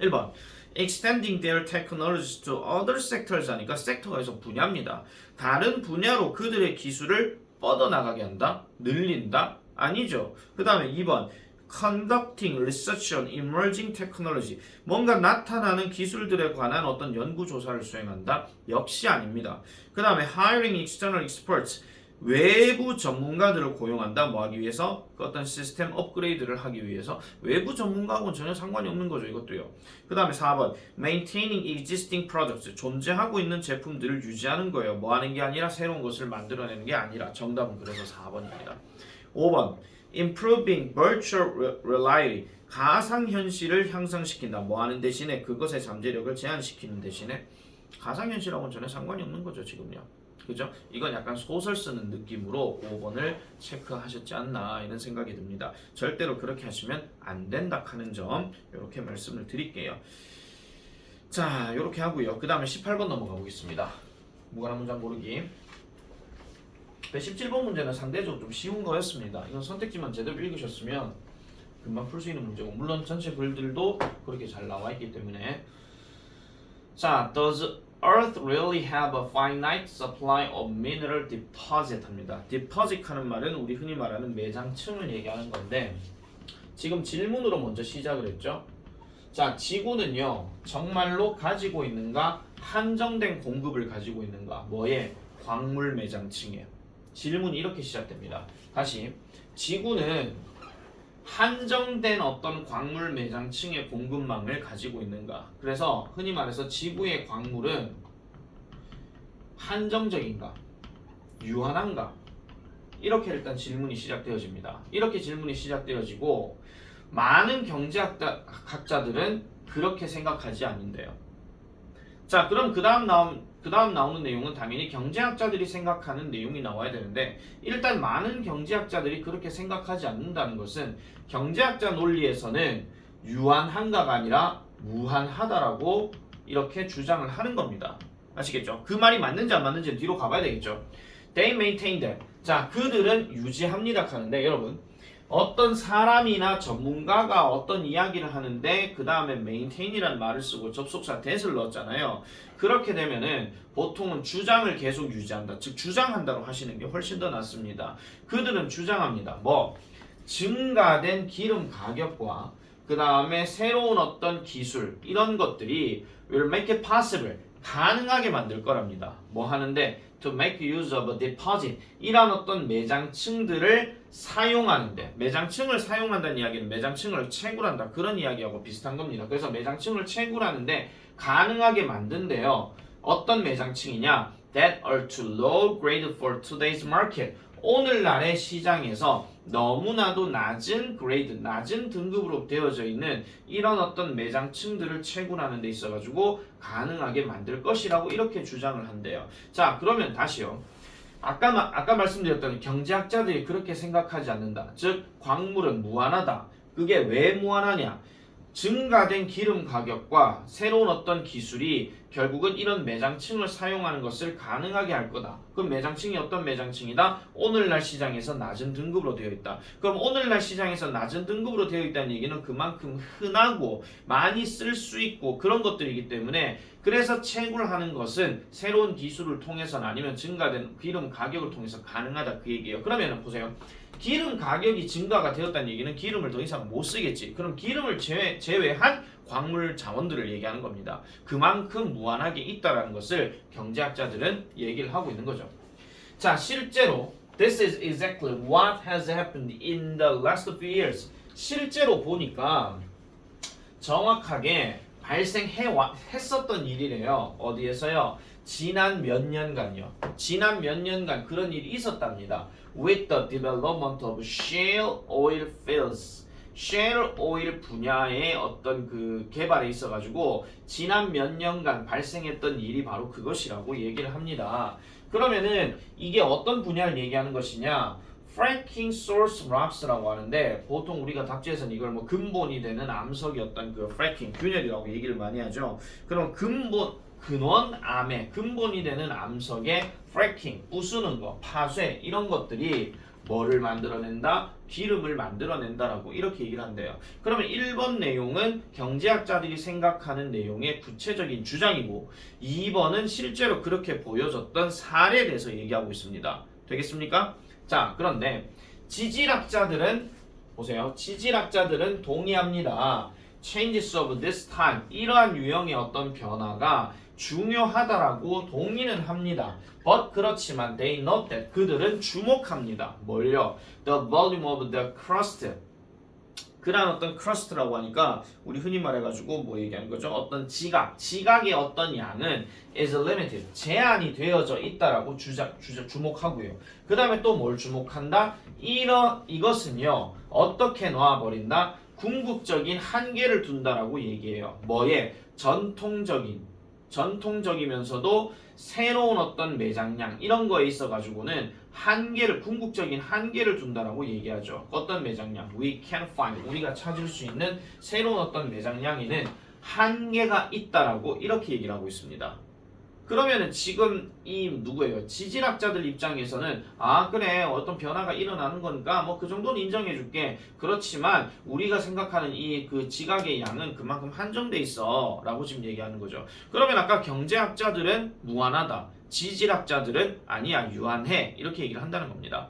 1번 extending their technologies to other sectors 하니까 섹터가 여기서 분야입니다. 다른 분야로 그들의 기술을 뻗어나가게 한다? 늘린다? 아니죠. 그 다음에 2번 conducting research on emerging technology, 뭔가 나타나는 기술들에 관한 어떤 연구조사를 수행한다? 역시 아닙니다. 그 다음에 hiring external experts, 외부 전문가들을 고용한다. 뭐 하기 위해서? 그 어떤 시스템 업그레이드를 하기 위해서. 외부 전문가하고는 전혀 상관이 없는 거죠, 이것도요. 그 다음에 4번 maintaining existing products, 존재하고 있는 제품들을 유지하는 거예요. 뭐 하는 게 아니라 새로운 것을 만들어내는 게 아니라. 정답은 그래서 4번입니다. 5번 improving virtual reality, 가상현실을 향상시킨다. 뭐 하는 대신에? 그것의 잠재력을 제한시키는 대신에. 가상현실하고는 전혀 상관이 없는 거죠, 지금요. 그죠? 이건 약간 소설 쓰는 느낌으로 5번을 체크하셨지 않나, 이런 생각이 듭니다. 절대로 그렇게 하시면 안 된다 하는 점 이렇게 말씀을 드릴게요. 자, 이렇게 하고요. 그 다음에 18번 넘어가 보겠습니다. 무관한 문장 고르기. 117번 문제는 상대적으로 좀 쉬운 거였습니다. 이건 선택지만 제대로 읽으셨으면 금방 풀 수 있는 문제고, 물론 전체 글들도 그렇게 잘 나와 있기 때문에. 자, does Earth really have a finite supply of mineral deposit 합니다. deposit 하는 말은 우리 흔히 말하는 매장층을 얘기하는 건데, 지금 질문으로 먼저 시작을 했죠. 자, 지구는요 정말로 가지고 있는가? 한정된 공급을 가지고 있는가? 뭐에? 광물 매장층에. 질문이 이렇게 시작됩니다. 다시, 지구는 한정된 어떤 광물 매장층의 공급망을 가지고 있는가? 그래서 흔히 말해서 지구의 광물은 한정적인가? 유한한가? 이렇게 일단 질문이 시작되어집니다. 이렇게 질문이 시작되어지고, 많은 경제학자들은 그렇게 생각하지 않는데요. 자, 그럼 그 다음 나오는 내용은 당연히 경제학자들이 생각하는 내용이 나와야 되는데, 일단 많은 경제학자들이 그렇게 생각하지 않는다는 것은 경제학자 논리에서는 유한한가가 아니라 무한하다라고 이렇게 주장을 하는 겁니다. 아시겠죠? 그 말이 맞는지 안 맞는지는 뒤로 가봐야 되겠죠. They maintain that. 자, 그들은 유지합니다 하는데, 여러분 어떤 사람이나 전문가가 어떤 이야기를 하는데 그 다음에 maintain이라는 말을 쓰고 접속사 that을 넣었잖아요. 그렇게 되면은 보통은 주장을 계속 유지한다, 즉 주장한다고 하시는 게 훨씬 더 낫습니다. 그들은 주장합니다. 뭐? 증가된 기름 가격과 그 다음에 새로운 어떤 기술, 이런 것들이 will make it possible, 가능하게 만들 거랍니다. 뭐 하는데? To make use of a deposit, 이란 어떤 매장층들을 사용하는데, 매장층을 사용한다는 이야기는 매장층을 채굴한다, 그런 이야기하고 비슷한 겁니다. 그래서 매장층을 채굴하는데 가능하게 만든대요. 어떤 매장층이냐? That are too low grade for today's market. 오늘날의 시장에서 너무나도 낮은 그레이드, 낮은 등급으로 되어져 있는 이런 어떤 매장층들을 채굴하는 데 있어가지고 가능하게 만들 것이라고 이렇게 주장을 한대요. 자, 그러면 다시요. 아까 말씀드렸던 경제학자들이 그렇게 생각하지 않는다. 즉, 광물은 무한하다. 그게 왜 무한하냐? 증가된 기름 가격과 새로운 어떤 기술이 결국은 이런 매장층을 사용하는 것을 가능하게 할 거다. 그럼 매장층이 어떤 매장층이다? 오늘날 시장에서 낮은 등급으로 되어 있다. 그럼 오늘날 시장에서 낮은 등급으로 되어 있다는 얘기는 그만큼 흔하고 많이 쓸 수 있고 그런 것들이기 때문에, 그래서 채굴하는 것은 새로운 기술을 통해서는 아니면 증가된 기름 가격을 통해서 가능하다, 그 얘기예요. 그러면 보세요. 기름 가격이 증가가 되었다는 얘기는 기름을 더 이상 못 쓰겠지. 그럼 기름을 제외한 광물 자원들을 얘기하는 겁니다. 그만큼 무한하게 있다라는 것을 경제학자들은 얘기를 하고 있는 거죠. 자, 실제로 this is exactly what has happened in the last few years. 실제로 보니까 정확하게 발생했었던 일이래요. 어디에서요? 지난 몇 년간요. 지난 몇 년간 그런 일이 있었답니다. With the development of shale oil fields. shale oil 분야의 어떤 그 개발에 있어가지고 지난 몇 년간 발생했던 일이 바로 그것이라고 얘기를 합니다. 그러면은 이게 어떤 분야를 얘기하는 것이냐? fracking source rocks라고 하는데, 보통 우리가 답지에서는 이걸 뭐 근본이 되는 암석이 어떤 그 fracking, 균열이라고 얘기를 많이 하죠. 그럼 근원암의 근본이 되는 암석의 fracking, 부수는 거, 파쇄, 이런 것들이 뭐를 만들어낸다? 기름을 만들어낸다라고 이렇게 얘기를 한대요. 그러면 1번 내용은 경제학자들이 생각하는 내용의 구체적인 주장이고, 2번은 실제로 그렇게 보여졌던 사례에 대해서 얘기하고 있습니다. 되겠습니까? 자, 그런데 지질학자들은 보세요. 지질학자들은 동의합니다. Changes of this time, 이러한 유형의 어떤 변화가 중요하다라고 동의는 합니다. But 그렇지만 they note that, 그들은 주목합니다. 뭘요? The volume of the crust. 그런 어떤 crust라고 하니까 우리 흔히 말해가지고 뭐 얘기하는 거죠? 어떤 지각의 어떤 양은 is limited, 제한이 되어져 있다라고 주목하고요. 그 다음에 또 뭘 주목한다? 이것은요 어떻게 놓아버린다? 궁극적인 한계를 둔다라고 얘기해요. 뭐에? 전통적이면서도 새로운 어떤 매장량, 이런 거에 있어가지고는 궁극적인 한계를 둔다라고 얘기하죠. 어떤 매장량? We can find, 우리가 찾을 수 있는 새로운 어떤 매장량에는 한계가 있다라고 이렇게 얘기를 하고 있습니다. 그러면은 지금 이 누구예요? 지질학자들 입장에서는 아 그래 어떤 변화가 일어나는 거니까 뭐 그 정도는 인정해 줄게. 그렇지만 우리가 생각하는 이 그 지각의 양은 그만큼 한정돼 있어 라고 지금 얘기하는 거죠. 그러면 아까 경제학자들은 무한하다, 지질학자들은 아니야 유한해 이렇게 얘기를 한다는 겁니다.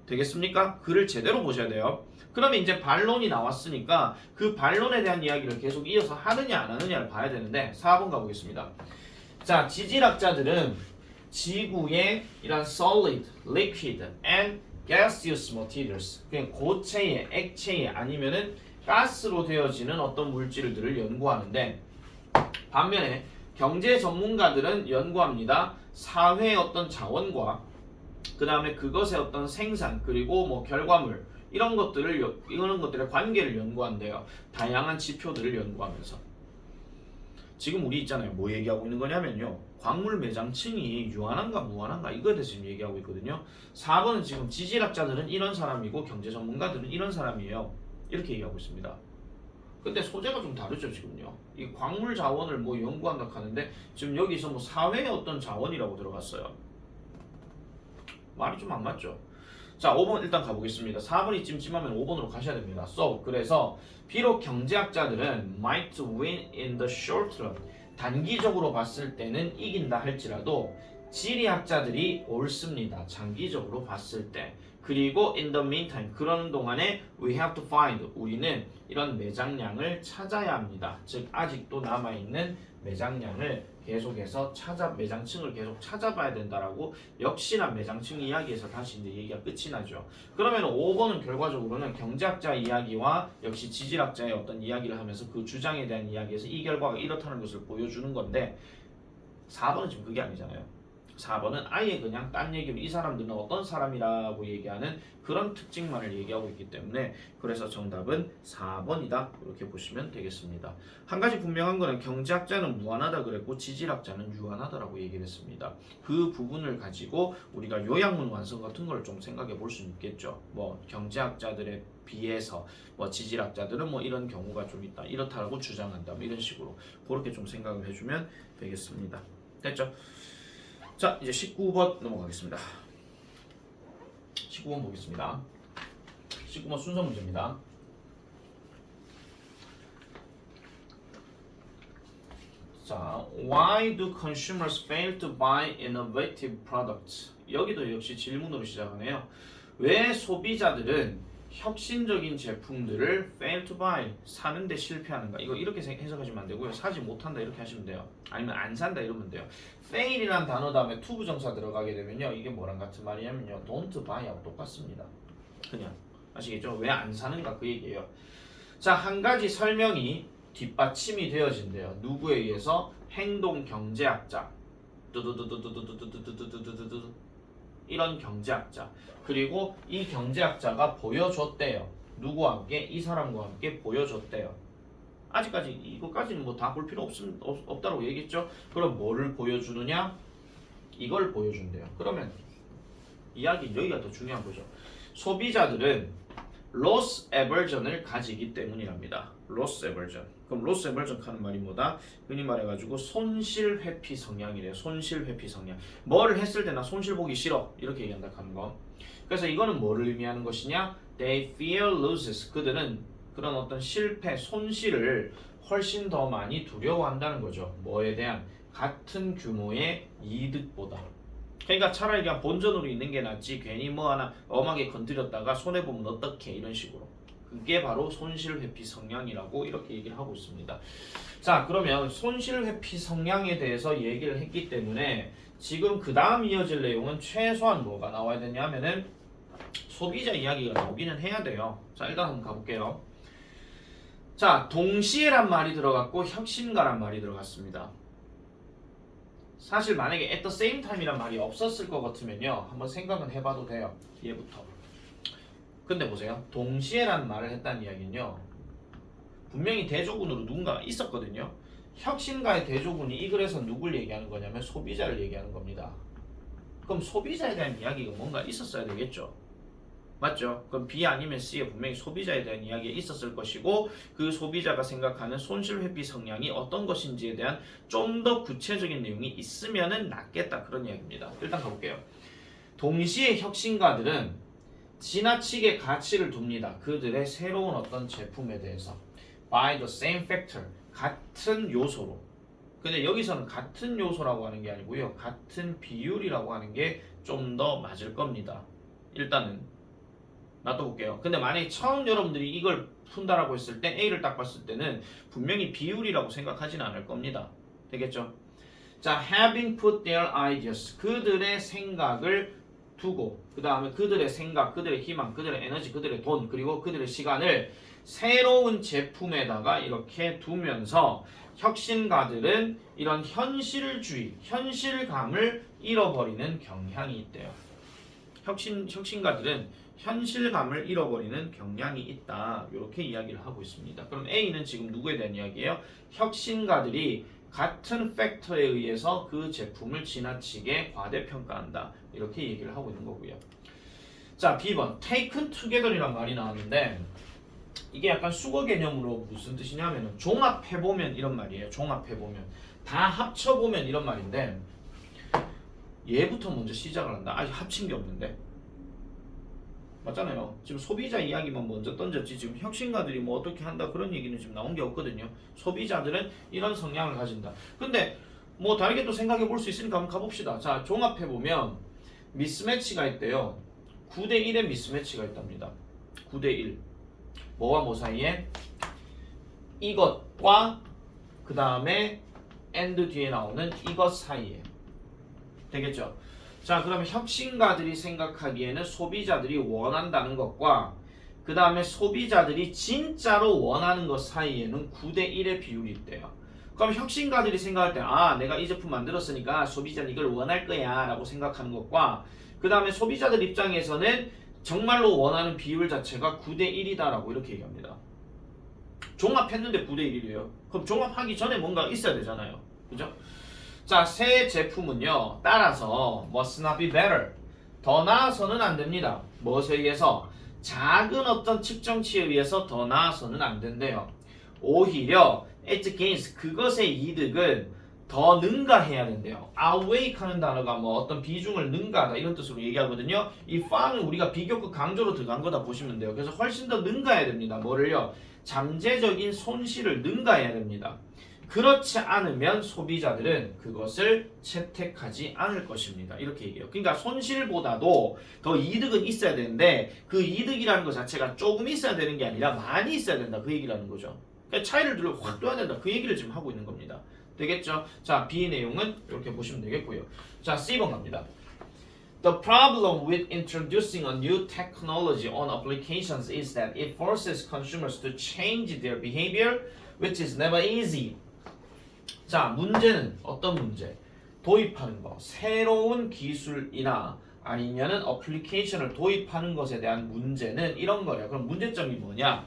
되겠습니까? 글을 제대로 보셔야 돼요. 그러면 이제 반론이 나왔으니까 그 반론에 대한 이야기를 계속 이어서 하느냐 안 하느냐를 봐야 되는데 4번 가보겠습니다. 자, 지질학자들은 지구의 이런 solid, liquid, and gaseous materials, 그냥 고체의, 액체의 아니면은 가스로 되어지는 어떤 물질들을 연구하는데 반면에 경제 전문가들은 연구합니다. 사회의 어떤 자원과 그 다음에 그것의 어떤 생산 그리고 뭐 결과물 이런 것들의 관계를 연구한대요. 다양한 지표들을 연구하면서. 지금 우리 있잖아요. 뭐 얘기하고 있는 거냐면요. 광물 매장층이 유한한가 무한한가 이거에 대해서 지금 얘기하고 있거든요. 4번은 지금 지질학자들은 이런 사람이고 경제 전문가들은 이런 사람이에요. 이렇게 얘기하고 있습니다. 근데 소재가 좀 다르죠 지금요. 이 광물 자원을 뭐 연구한다 하는데 지금 여기서 뭐 사회의 어떤 자원이라고 들어갔어요. 말이 좀 안 맞죠. 자 5번 일단 가보겠습니다. 4번이 찜찜하면 5번으로 가셔야 됩니다. So 그래서 비록 경제학자들은 might win in the short run 단기적으로 봤을 때는 이긴다 할지라도 지리학자들이 옳습니다. 장기적으로 봤을 때. 그리고 in the meantime 그러는 동안에 we have to find 우리는 이런 매장량을 찾아야 합니다. 즉 아직도 남아있는 매장량을 계속해서 매장층을 계속 찾아봐야 된다라고 역시나 매장층 이야기에서 다시 이제 얘기가 끝이 나죠. 그러면 5번은 결과적으로는 경제학자 이야기와 역시 지질학자의 어떤 이야기를 하면서 그 주장에 대한 이야기에서 이 결과가 이렇다는 것을 보여주는 건데 4번은 지금 그게 아니잖아요. 4번은 아예 그냥 딴 얘기로 이 사람들은 어떤 사람이라고 얘기하는 그런 특징만을 얘기하고 있기 때문에 그래서 정답은 4번이다 이렇게 보시면 되겠습니다. 한 가지 분명한 거는 경제학자는 무한하다 그랬고 지질학자는 유한하다라고 얘기를 했습니다. 그 부분을 가지고 우리가 요약문 완성 같은 걸 좀 생각해 볼 수 있겠죠. 뭐 경제학자들에 비해서 뭐 지질학자들은 뭐 이런 경우가 좀 있다 이렇다라고 주장한다 뭐 이런 식으로 그렇게 좀 생각을 해주면 되겠습니다. 됐죠? 자 이제 19번 넘어가겠습니다. 19번 보겠습니다. 19번 순서 문제입니다. 자, why do consumers fail to buy innovative products? 여기도 역시 질문으로 시작하네요. 왜 소비자들은 혁신적인 제품들을 fail to buy 사는데 실패하는가? 이거 이렇게 해석하시면 안 되고요. 사지 못한다 이렇게 하시면 돼요. 아니면 안 산다 이러면 돼요. fail이라는 단어 다음에 to 부정사 들어가게 되면요. 이게 뭐랑 같은 말이냐면요. don't buy하고 똑같습니다. 그냥 아시겠죠? 왜 안 사는가 그 얘기예요. 자, 한 가지 설명이 뒷받침이 되어진대요. 누구에 의해서? 행동 경제학자. 이런 경제학자. 그리고 이 경제학자가 보여줬대요. 누구와 함께? 이 사람과 함께 보여줬대요. 아직까지 이거까지는 뭐 다 볼 필요 없다고 얘기했죠. 그럼 뭐를 보여주느냐? 이걸 보여준대요. 그러면 이야기 여기가 더 중요한 거죠. 소비자들은 loss aversion을 가지기 때문이랍니다. loss aversion. 그럼 loss aversion 하는 말이 뭐다? 흔히 말해가지고 손실 회피 성향이래요. 손실 회피 성향. 뭐를 했을 때 나 손실 보기 싫어 이렇게 얘기한다 하는 거. 그래서 이거는 뭐를 의미하는 것이냐? They fear losses. 그들은 그런 어떤 실패, 손실을 훨씬 더 많이 두려워한다는 거죠. 뭐에 대한? 같은 규모의 이득보다. 그러니까 차라리 그냥 본전으로 있는 게 낫지 괜히 뭐 하나 엄하게 건드렸다가 손해보면 어떡해 이런 식으로. 그게 바로 손실회피 성향이라고 이렇게 얘기를 하고 있습니다. 자 그러면 손실회피 성향에 대해서 얘기를 했기 때문에 지금 그 다음 이어질 내용은 최소한 뭐가 나와야 되냐면은 소비자 이야기가 나오기는 해야 돼요. 자 일단 한번 가볼게요. 자 동시에란 말이 들어갔고 혁신가란 말이 들어갔습니다. 사실 만약에 at the same time이란 말이 없었을 것 같으면요 한번 생각은 해봐도 돼요. 얘부터. 근데 보세요. 동시에라는 말을 했다는 이야기는요 분명히 대조군으로 누군가가 있었거든요. 혁신가의 대조군이 이 글에서 누굴 얘기하는 거냐면 소비자를 얘기하는 겁니다. 그럼 소비자에 대한 이야기가 뭔가 있었어야 되겠죠. 맞죠? 그럼 B 아니면 C에 분명히 소비자에 대한 이야기가 있었을 것이고 그 소비자가 생각하는 손실 회피 성향이 어떤 것인지에 대한 좀 더 구체적인 내용이 있으면은 낫겠다 그런 이야기입니다. 일단 가볼게요. 동시에 혁신가들은 지나치게 가치를 둡니다. 그들의 새로운 어떤 제품에 대해서 by the same factor 같은 요소로. 근데 여기서는 같은 요소라고 하는 게 아니고요. 같은 비율이라고 하는 게 좀 더 맞을 겁니다. 일단은 놔둬볼게요. 근데 만약에 처음 여러분들이 이걸 푼다라고 했을 때 A를 딱 봤을 때는 분명히 비율이라고 생각하진 않을 겁니다. 되겠죠? 자, having put their ideas 그들의 생각을 두고 그 다음에 그들의 생각, 그들의 희망, 그들의 에너지, 그들의 돈 그리고 그들의 시간을 새로운 제품에다가 이렇게 두면서 혁신가들은 이런 현실주의, 현실감을 잃어버리는 경향이 있대요. 혁신가들은 현실감을 잃어버리는 경향이 있다. 이렇게 이야기를 하고 있습니다. 그럼 A는 지금 누구에 대한 이야기예요? 혁신가들이 같은 팩터에 의해서 그 제품을 지나치게 과대평가한다. 이렇게 얘기를 하고 있는 거고요. 자, B번 taken together이란 말이 나왔는데 이게 약간 수거 개념으로 무슨 뜻이냐면 종합해보면 이런 말이에요. 종합해보면 다 합쳐보면 이런 말인데 얘부터 먼저 시작을 한다. 아직 합친 게 없는데 맞잖아요. 지금 소비자 이야기만 먼저 던졌지 지금 혁신가들이 뭐 어떻게 한다 그런 얘기는 지금 나온 게 없거든요. 소비자들은 이런 성향을 가진다. 근데 뭐 다르게 또 생각해 볼 수 있으니까 한번 가봅시다. 자, 종합해 보면 미스매치가 있대요. 9대 1의 미스매치가 있답니다. 9대 1. 뭐와 뭐 사이에? 이것과 그 다음에 and 뒤에 나오는 이것 사이에. 되겠죠? 자, 그러면 혁신가들이 생각하기에는 소비자들이 원한다는 것과 그 다음에 소비자들이 진짜로 원하는 것 사이에는 9대 1의 비율이 있대요. 그럼 혁신가들이 생각할 때 내가 이 제품 만들었으니까 소비자는 이걸 원할 거야 라고 생각하는 것과 그 다음에 소비자들 입장에서는 정말로 원하는 비율 자체가 9대 1이다 라고 이렇게 얘기합니다. 종합했는데 9대 1이래요. 그럼 종합하기 전에 뭔가 있어야 되잖아요. 그죠? 자, 새 제품은요. 따라서 must not be better. 더 나아서는 안 됩니다. 무엇에 의해서? 작은 어떤 측정치에 의해서 더 나아서는 안 된대요. 오히려 it gains 그것의 이득은 더 능가해야 된대요. outweigh 하는 단어가 뭐 어떤 비중을 능가하다 이런 뜻으로 얘기하거든요. 이 far는 우리가 비교급 강조로 들어간 거다 보시면 돼요. 그래서 훨씬 더 능가해야 됩니다. 뭐를요? 잠재적인 손실을 능가해야 됩니다. 그렇지 않으면 소비자들은 그것을 채택하지 않을 것입니다. 이렇게 얘기해요. 그러니까 손실보다도 더 이득은 있어야 되는데 그 이득이라는 것 자체가 조금 있어야 되는 게 아니라 많이 있어야 된다. 그 얘기라는 거죠. 그러니까 차이를 둘러 확 둬야 된다. 그 얘기를 지금 하고 있는 겁니다. 되겠죠? 자, B 내용은 이렇게 보시면 되겠고요. 자, C번 갑니다. The problem with introducing a new technology on applications is that it forces consumers to change their behavior, which is never easy. 자, 문제는 어떤 문제? 도입하는 거, 새로운 기술이나 아니면은 어플리케이션을 도입하는 것에 대한 문제는 이런 거예요. 그럼 문제점이 뭐냐?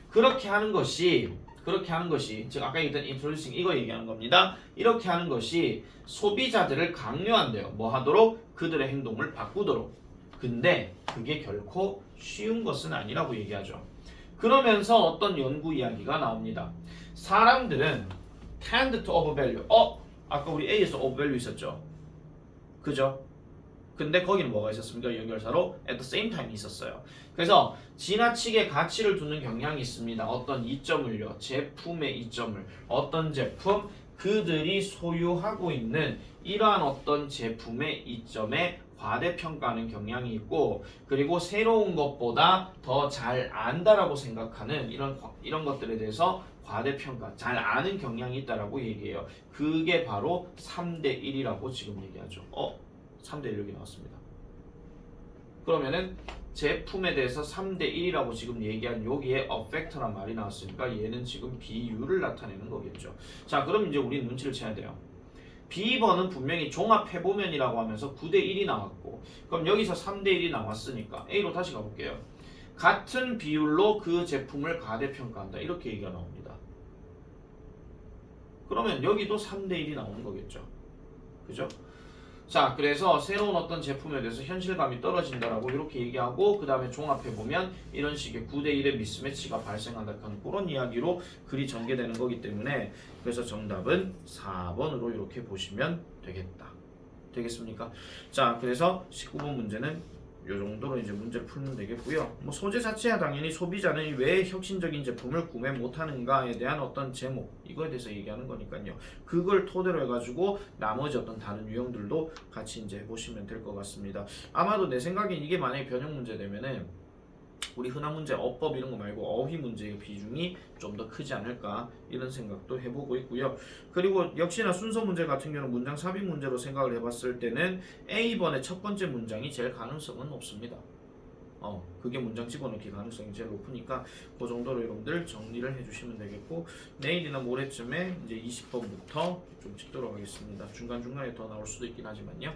그렇게 하는 것이 즉 아까 얘기했던 introducing 이거 얘기하는 겁니다. 이렇게 하는 것이 소비자들을 강요한대요. 뭐 하도록? 그들의 행동을 바꾸도록. 근데 그게 결코 쉬운 것은 아니라고 얘기하죠. 그러면서 어떤 연구 이야기가 나옵니다. 사람들은 tend to overvalue. 아까 우리 A에서 overvalue 있었죠. 그죠? 근데 거기는 뭐가 있었습니까? 연결사로 at the same time 있었어요. 그래서 지나치게 가치를 두는 경향이 있습니다. 어떤 이점을요. 제품의 이점을. 어떤 제품? 그들이 소유하고 있는 이러한 어떤 제품의 이점에 과대평가하는 경향이 있고 그리고 새로운 것보다 더 잘 안다라고 생각하는 이런 것들에 대해서 과대평가, 잘 아는 경향이 있다라고 얘기해요. 그게 바로 3대 1이라고 지금 얘기하죠. 3대 1 여기 나왔습니다. 그러면은 제품에 대해서 3대 1이라고 지금 얘기한 여기에 affect란 말이 나왔으니까 얘는 지금 비율을 나타내는 거겠죠. 자, 그럼 이제 우리 눈치를 채야 돼요. B번은 분명히 종합해보면이라고 하면서 9대 1이 나왔고 그럼 여기서 3대 1이 나왔으니까 A로 다시 가볼게요. 같은 비율로 그 제품을 과대평가한다. 이렇게 얘기가 나옵니다. 그러면 여기도 3대 1이 나오는 거겠죠. 그죠? 자, 그래서 새로운 어떤 제품에 대해서 현실감이 떨어진다라고 이렇게 얘기하고 그 다음에 종합해 보면 이런 식의 9대1의 미스매치가 발생한다 하는 그런 이야기로 글이 전개되는 거기 때문에 그래서 정답은 4번으로 이렇게 보시면 되겠다. 되겠습니까? 자, 그래서 19번 문제는 이 정도로 이제 문제를 풀면 되겠고요. 뭐 소재 자체야 당연히 소비자는 왜 혁신적인 제품을 구매 못하는가에 대한 어떤 제목 이거에 대해서 얘기하는 거니까요. 그걸 토대로 해가지고 나머지 어떤 다른 유형들도 같이 이제 보시면 될 것 같습니다. 아마도 내 생각엔 이게 만약에 변형 문제 되면은 우리 흔한 문제 어법 이런 거 말고 어휘 문제의 비중이 좀 더 크지 않을까 이런 생각도 해보고 있고요. 그리고 역시나 순서 문제 같은 경우는 문장 삽입 문제로 생각을 해봤을 때는 A번의 첫 번째 문장이 제일 가능성은 높습니다. 그게 문장 집어넣기 가능성이 제일 높으니까 그 정도로 여러분들 정리를 해주시면 되겠고 내일이나 모레쯤에 이제 20번부터 좀 찍도록 하겠습니다. 중간중간에 더 나올 수도 있긴 하지만요.